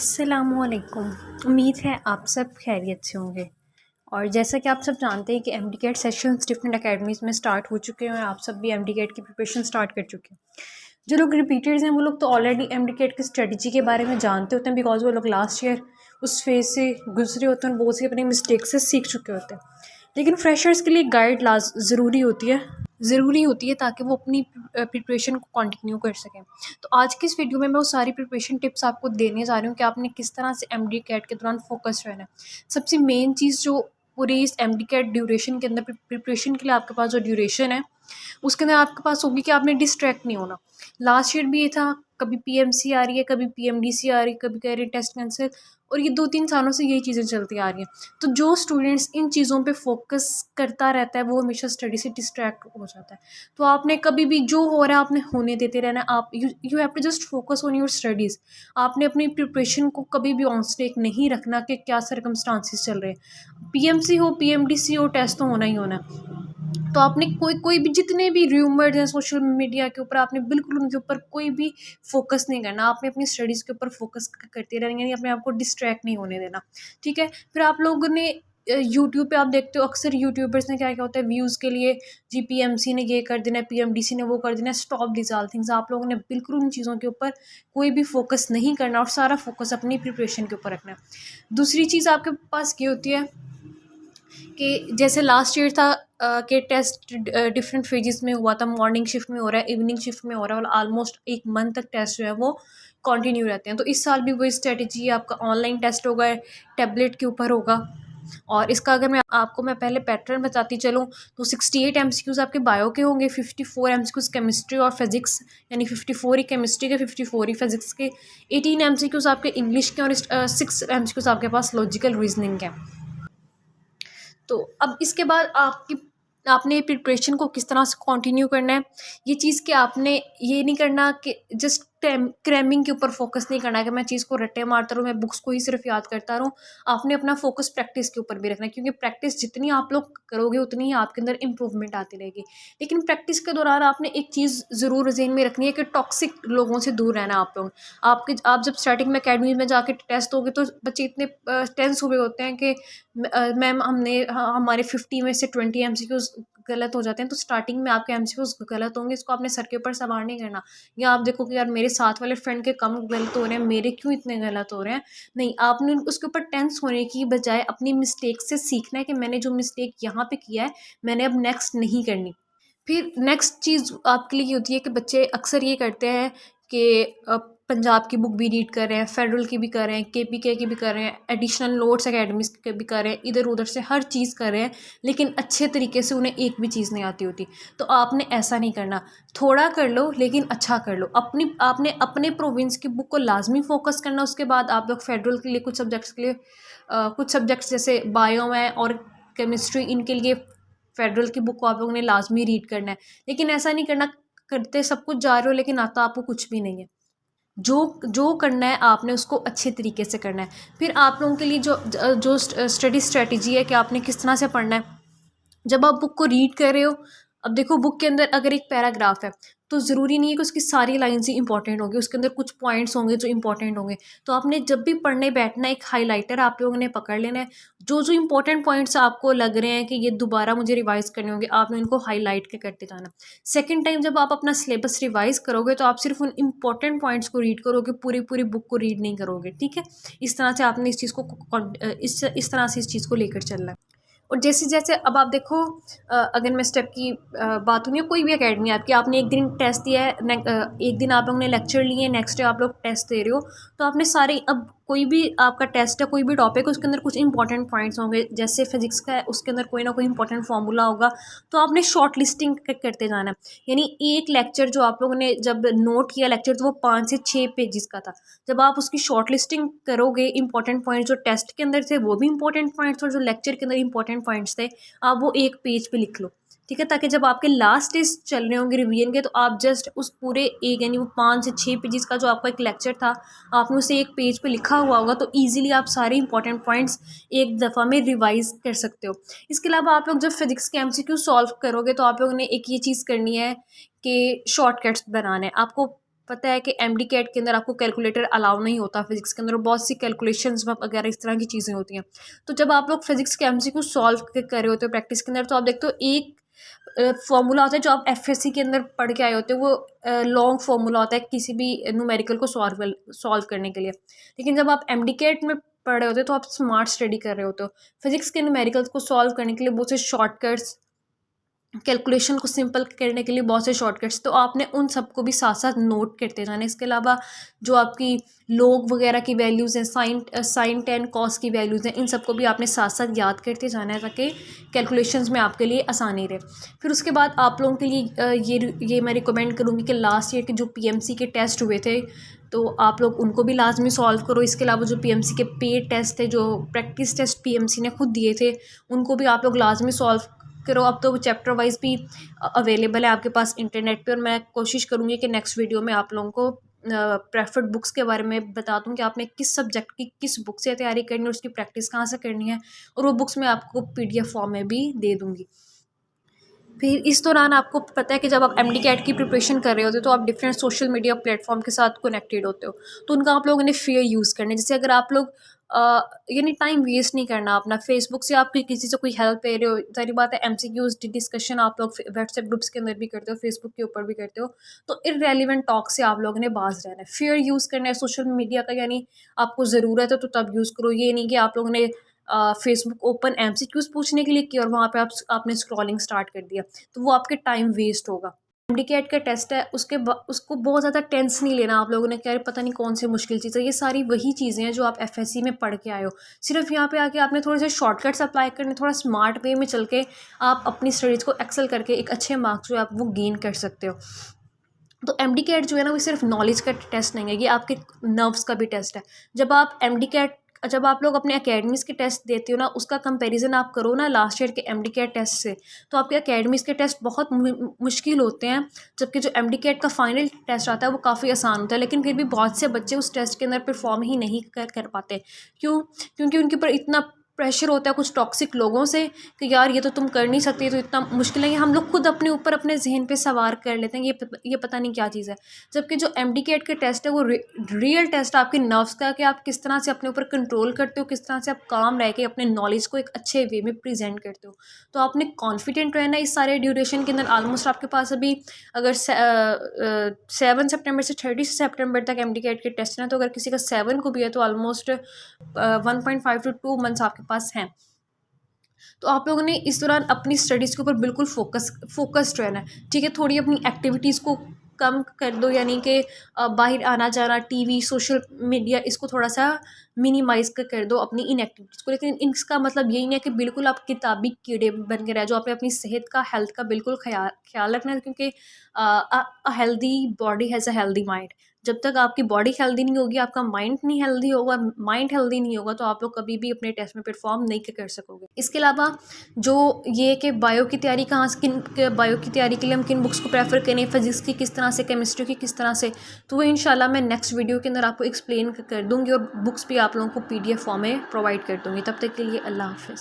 अस्सलामुअलैकुम। उम्मीद है आप सब खैरियत से होंगे। और जैसा कि आप सब जानते हैं कि एमडीकेट सेशंस डिफरेंट अकेडमीज़ में स्टार्ट हो चुके हैं और आप सब भी एमडीकेट की प्रिपरेशन स्टार्ट कर चुके हैं। जो लोग रिपीटर्स हैं वो लोग तो ऑलरेडी एमडीकेट की स्ट्रेटजी के बारे में जानते होते हैं, बिकॉज वो लोग लास्ट ईयर उस फेज़ से गुजरे होते हैं और बहुत सी अपनी मिस्टेक से सीख चुके होते हैं। लेकिन फ्रेशर्स के लिए गाइड ज़रूरी होती है ताकि वो अपनी प्रिपरेशन को कंटिन्यू कर सकें। तो आज की इस वीडियो में मैं वो सारी प्रिपरेशन टिप्स आपको देने जा रही हूँ कि आपने किस तरह से एमडी कैट के दौरान फोकस रहना है। सबसे मेन चीज़ जो पूरी इस एमडी कैट ड्यूरेशन के अंदर प्रिपरेशन के लिए आपके पास जो ड्यूरेशन है उसके अंदर आपके पास होगी कि आपने डिस्ट्रैक्ट नहीं होना। लास्ट ईयर भी ये था, कभी पीएमसी आ रही है, कभी पीएमडीसी आ रही है, कभी कह रही है टेस्ट कैंसिल, और ये 2-3 सालों से यही चीज़ें चलती आ रही हैं। तो जो स्टूडेंट्स इन चीज़ों पे फोकस करता रहता है वो हमेशा स्टडी से डिस्ट्रैक्ट हो जाता है। तो आपने कभी भी जो हो रहा है आपने होने देते रहना है। आप you have to just focus on your studies. आपने अपनी प्रिपरेशन को कभी भी ऑन स्टेक नहीं रखना कि क्या सर्कमस्टांसिस चल रहे हैं। पीएमसी हो, पीएमडीसी हो, टेस्ट तो होना ही होना है। तो आपने कोई भी जितने भी र्यूमर्स हैं सोशल मीडिया के ऊपर, आपने बिल्कुल उनके ऊपर कोई भी फोकस नहीं करना। आपने अपनी स्टडीज़ के ऊपर फोकस करते रहना, यानी अपने आप को डिस्ट्रैक्ट नहीं होने देना। ठीक है। फिर आप लोगों ने यूट्यूब पे आप देखते हो अक्सर यूट्यूबर्स ने क्या क्या होता है व्यूज़ के लिए, जी पीएमसी ने ये कर देना है, पीएमडीसी ने वो कर देना है। Stop this all things. आप लोगों ने बिल्कुल उन चीज़ों के ऊपर कोई भी फोकस नहीं करना और सारा फोकस अपनी प्रिपरेशन के ऊपर रखना है। दूसरी चीज़ आपके पास ये होती है कि जैसे लास्ट ईयर था कि टेस्ट डिफरेंट फेजेस में हुआ था। मॉर्निंग शिफ्ट में हो रहा है, इवनिंग शिफ्ट में हो रहा है, और ऑलमोस्ट एक मंथ तक टेस्ट जो है वो कंटिन्यू रहते हैं। तो इस साल भी वही स्ट्रेटजी है, आपका ऑनलाइन टेस्ट होगा, टैबलेट के ऊपर होगा। और इसका अगर मैं पहले पैटर्न बताती चलूँ तो 68 एमसीक्यूज़ आपके बायो के होंगे, 54 एमसीक्यूज़ केमिस्ट्री और फिजिक्स, यानी 54 ही केमिस्ट्री के, 54 ही फिजिक्स के, 18 एमसीक्यूज़ आपके इंग्लिश के, और 6 एमसीक्यूज़ आपके पास लॉजिकल रीजनिंग के। तो अब इसके बाद आपने प्रिपरेशन को किस तरह से कंटिन्यू करना है। ये चीज़ कि आपने ये नहीं करना कि जस्ट क्रैमिंग के ऊपर फोकस नहीं करना है कि मैं चीज़ को रट्टे मारता रहूँ, मैं बुक्स को ही सिर्फ याद करता रहूँ। आपने अपना फोकस प्रैक्टिस के ऊपर भी रखना है, क्योंकि प्रैक्टिस जितनी आप लोग करोगे उतनी ही आपके अंदर इंप्रूवमेंट आती रहेगी। लेकिन प्रैक्टिस के दौरान आपने एक चीज़ ज़रूर ज़हन में रखनी है कि टॉक्सिक लोगों से दूर रहना है आप लोग। आप जब स्टार्टिंग में अकेडमी में जाके टेस्ट दोगे तो बच्चे इतने टेंस हुए होते हैं कि मैम हमारे 50 में से 20 एमसीक्यूज़ गलत हो जाते हैं। तो स्टार्टिंग में आपके एमसीक्यूज़ गलत होंगे, इसको आपने सर के ऊपर सवार नहीं करना। या आप देखो कि यार मेरे साथ वाले फ्रेंड के कम गलत हो रहे हैं, मेरे क्यों इतने गलत हो रहे हैं। नहीं, आपने उसके ऊपर टेंस होने की बजाय अपनी मिस्टेक से सीखना है कि मैंने जो मिस्टेक यहाँ पे किया है मैंने अब नेक्स्ट नहीं करनी। फिर नेक्स्ट चीज़ आपके लिए ये होती है कि बच्चे अक्सर ये करते हैं कि पंजाब की बुक भी रीड कर रहे हैं, फेडरल की भी कर रहे हैं, केपीके की भी कर रहे हैं, एडिशनल नोट्स एकेडमीज के भी कर रहे हैं, इधर उधर से हर चीज़ कर रहे हैं, लेकिन अच्छे तरीके से उन्हें एक भी चीज़ नहीं आती होती। तो आपने ऐसा नहीं करना। थोड़ा कर लो लेकिन अच्छा कर लो। आपने अपने प्रोविंस की बुक को लाजमी फोकस करना। उसके बाद आप लोग फेडरल के लिए कुछ सब्जेक्ट्स के लिए कुछ सब्जेक्ट्स जैसे बायो है और केमिस्ट्री, इनके लिए फेडरल की बुक को आप लोगों ने लाजमी रीड करना है। लेकिन ऐसा नहीं करना करते सब कुछ जा रहे हो लेकिन आता आपको कुछ भी नहीं है। जो जो करना है आपने उसको अच्छे तरीके से करना है। फिर आप लोगों के लिए जो स्टडी स्ट्रेटजी है कि आपने किस तरह से पढ़ना है। जब आप बुक को रीड कर रहे हो, अब देखो बुक के अंदर अगर एक पैराग्राफ है तो ज़रूरी नहीं है कि उसकी सारी लाइन्स ही इंपॉर्टेंट होंगी, उसके अंदर कुछ पॉइंट्स होंगे जो इंपॉर्टेंट होंगे। तो आपने जब भी पढ़ने बैठना एक हाइलाइटर आप लोगों ने पकड़ लेना है। जो जो इंपॉर्टेंट पॉइंट्स आपको लग रहे हैं कि ये दोबारा मुझे रिवाइज करने होंगे, आपने इनको हाईलाइट के करते जाना। सेकेंड टाइम जब आप अपना सिलेबस रिवाइज करोगे तो आप सिर्फ उन इंपॉर्टेंट पॉइंट्स को रीड करोगे, पूरी पूरी बुक को रीड नहीं करोगे। ठीक है। इस तरह से आपने इस चीज़ को इस तरह से इस चीज़ को लेकर चलना है। और जैसे जैसे अब आप देखो, अगर मैं स्टेप की बात हुई, कोई भी एकेडमी आपकी, आपने एक दिन टेस्ट दिया है, एक दिन आप लोगों ने लेक्चर लिए, नेक्स्ट डे आप लोग टेस्ट दे रहे हो, तो आपने सारे, अब कोई भी आपका टेस्ट है, कोई भी टॉपिक है, उसके अंदर कुछ इंपॉर्टेंट पॉइंट्स होंगे। जैसे फिजिक्स का है, उसके अंदर कोई ना कोई इंपॉर्टेंट फार्मूला होगा, तो आपने शॉर्ट लिस्टिंग करते जाना है। यानी एक लेक्चर जो आप लोगों ने जब नोट किया लेक्चर, तो वो 5 से 6 पेजेस का था। जब आप उसकी शॉर्ट लिस्टिंग करोगे, इंपॉर्टेंट पॉइंट्स जो टेस्ट के अंदर थे वो भी इंपॉर्टेंट पॉइंट्स, और जो लेक्चर के अंदर इंपॉर्टेंट पॉइंट्स थे आप वो एक पेज पे लिख लो। ठीक है। ताकि जब आपके लास्ट डेज चल रहे होंगे रिवीजन के, तो आप जस्ट उस पूरे एक, यानी वो 5 से 6 पेजेस का जो आपका एक लेक्चर था, आपने उसे एक पेज पे लिखा हुआ होगा, तो ईजिली आप सारे इंपॉर्टेंट पॉइंट्स एक दफ़ा में रिवाइज कर सकते हो। इसके अलावा आप लोग जब फिजिक्स के एमसीक्यू सॉल्व करोगे तो आप लोगों ने एक ये चीज़ करनी है कि शॉर्टकट्स बनाने हैं आपको। पता है कि एमडी कैट के अंदर आपको कैलकुलेटर अलाउ नहीं होता फिजिक्स के अंदर, बहुत सी कैलकुलेशंस वगैरह इस तरह की चीज़ें होती हैं। तो जब आप लोग फिजिक्स के एमसीक्यू सॉल्व कर रहे होते हो प्रैक्टिस के अंदर, तो आप देखते हो एक फॉर्मूला होता है जो आप एफएससी के अंदर पढ़ के आए होते हो, वो लॉन्ग फार्मूला होता है किसी भी न्यूमेरिकल को सॉल्व करने के लिए। लेकिन जब आप एमडी कैट में पढ़ रहे होते हो तो आप स्मार्ट स्टडी कर रहे होते हो। फिजिक्स के न्यूमेरिकल्स को सॉल्व करने के लिए बहुत से शॉर्टकट्स, कैलकुलेशन को सिंपल करने के लिए बहुत से शॉर्टकट्स, तो आपने उन सबको भी साथ साथ नोट करते जाना। इसके अलावा जो आपकी लोग वगैरह की वैल्यूज़ हैं, साइन टेन कॉस की वैल्यूज़ हैं, इन सबको भी आपने साथ साथ याद करते जाना है ताकि कैलकुलेशंस में आपके लिए आसानी रहे। फिर उसके बाद आप लोगों के लिए ये मैं रिकमेंड करूँगी कि लास्ट ईयर के जो पीएमसी के टेस्ट हुए थे तो आप लोग उनको भी लाजमी सॉल्व करो। इसके अलावा जो पीएमसी के पेड टेस्ट थे, जो प्रैक्टिस टेस्ट पीएमसी ने खुद दिए थे, उनको भी आप लोग लाजमी सॉल्व करो। अब तो चैप्टर वाइज भी अवेलेबल है आपके पास इंटरनेट पे, और मैं कोशिश करूँगी कि नेक्स्ट वीडियो में आप लोगों को प्रेफर्ड बुक्स के बारे में बता दूँ कि आपने किस सब्जेक्ट की किस बुक से तैयारी करनी है, उसकी प्रैक्टिस कहाँ से करनी है, और वो बुक्स मैं आपको पीडीएफ फॉर्म में भी दे दूँगी। फिर इस दौरान आपको पता है कि जब आप एमडी कैट की प्रिपरेशन कर रहे होते हो तो आप डिफरेंट सोशल मीडिया प्लेटफॉर्म के साथ कनेक्टेड होते हो, तो उनका आप लोगों ने फेयर यूज़ करना है। जैसे अगर आप लोग यानी टाइम वेस्ट नहीं करना अपना, फेसबुक से आप किसी से कोई हेल्प ले रहे हो, सारी बात है एमसीक्यूज डिस्कशन आप लोग व्हाट्सएप ग्रुप्स के अंदर भी करते हो, फेसबुक के ऊपर भी करते हो, तो इररेलेवेंट टॉक से आप लोगों ने बाज रहना है। फेयर यूज़ करना है सोशल मीडिया का, यानी आपको ज़रूरत है तो तब यूज़ करो। ये नहीं कि आप लोगों ने फेसबुक ओपन एमसीक्यूज पूछने के लिए किया और वहाँ पे आपने स्क्रॉलिंग स्टार्ट कर दिया, तो वो आपके टाइम वेस्ट होगा। एमडी कैट का टेस्ट है, उसको बहुत ज़्यादा टेंस नहीं लेना आप लोगों ने, क्या पता नहीं कौन सी मुश्किल चीज़ है। ये सारी वही चीज़ें हैं जो आप एफएससी में पढ़ के आए हो, सिर्फ यहाँ पे आके आपने थोड़े से शॉर्टकट्स अप्लाई करने, थोड़ा स्मार्ट वे में चल के आप अपनी स्टडीज़ को एक्सेल करके एक अच्छे मार्क्स जो है आप वो गेन कर सकते हो। तो एमडी कैट जो है ना, वो सिर्फ नॉलेज का टेस्ट नहीं है, ये आपके नर्व्स का भी टेस्ट है। जब आप लोग अपने एकेडमीज़ के टेस्ट देते हो ना, उसका कंपैरिजन आप करो ना लास्ट ईयर के एमडी कैट टेस्ट से, तो आपके एकेडमीज़ के टेस्ट बहुत मुश्किल होते हैं, जबकि जो एमडी कैट का फाइनल टेस्ट आता है वो काफ़ी आसान होता है। लेकिन फिर भी बहुत से बच्चे उस टेस्ट के अंदर परफॉर्म ही नहीं कर पाते। क्यों? क्योंकि उनके ऊपर इतना प्रेशर होता है कुछ टॉक्सिक लोगों से कि यार ये तो तुम कर नहीं सकती, तो इतना मुश्किल है। ये हम लोग खुद अपने ऊपर अपने जहन पे सवार कर लेते हैं, ये पता नहीं क्या चीज़ है। जबकि जो एमडी कैट के टेस्ट है वो रियल टेस्ट आपके नर्व्स का, कि आप किस तरह से अपने ऊपर कंट्रोल करते हो, किस तरह से आप काम रह के अपने नॉलेज को एक अच्छे वे में प्रेजेंट करते हो। तो आपने कॉन्फिडेंट रहना इस सारे ड्यूरेशन के अंदर। ऑलमोस्ट आपके पास अभी अगर 7 सितंबर से 30 सितंबर तक एमडी कैट के टेस्ट हैं, तो अगर किसी का 7 को भी है तो ऑलमोस्ट 1.5 to 2 मंथ्स आपके पास हैं। तो आप लोगों ने इस दौरान अपनी स्टडीज़ के ऊपर बिल्कुल फोकस्ड रहना है, ठीक है। थोड़ी अपनी एक्टिविटीज़ को कम कर दो, यानी कि बाहर आना जाना, टीवी, सोशल मीडिया, इसको थोड़ा सा मिनिमाइज़ कर दो अपनी इन एक्टिविटीज़ को। लेकिन इसका मतलब यही नहीं है कि बिल्कुल आप किताबी कीड़े बन के रह जाओ। आपने अपनी सेहत का, हेल्थ का बिल्कुल ख्याल रखना है, क्योंकि a healthy body has a healthy mind. जब तक आपकी बॉडी हेल्दी नहीं होगी, आपका माइंड नहीं हेल्दी होगा, माइंड हेल्दी नहीं होगा, तो आप लोग कभी भी अपने टेस्ट में परफॉर्म नहीं कर सकोगे। इसके अलावा जो ये कि बायो की तैयारी बायो की तैयारी के लिए हम किन बुक्स को प्रेफर करें, फिजिक्स की किस तरह से, केमिस्ट्री की किस तरह से, तो वो इंशाल्लाह मैं नेक्स्ट वीडियो के अंदर आपको एक्सप्लेन कर दूँगी, और बुक्स भी आप लोगों को पीडीएफ फॉर्म में प्रोवाइड कर दूँगी। तब तक के लिए अल्लाह हाफ़िज़।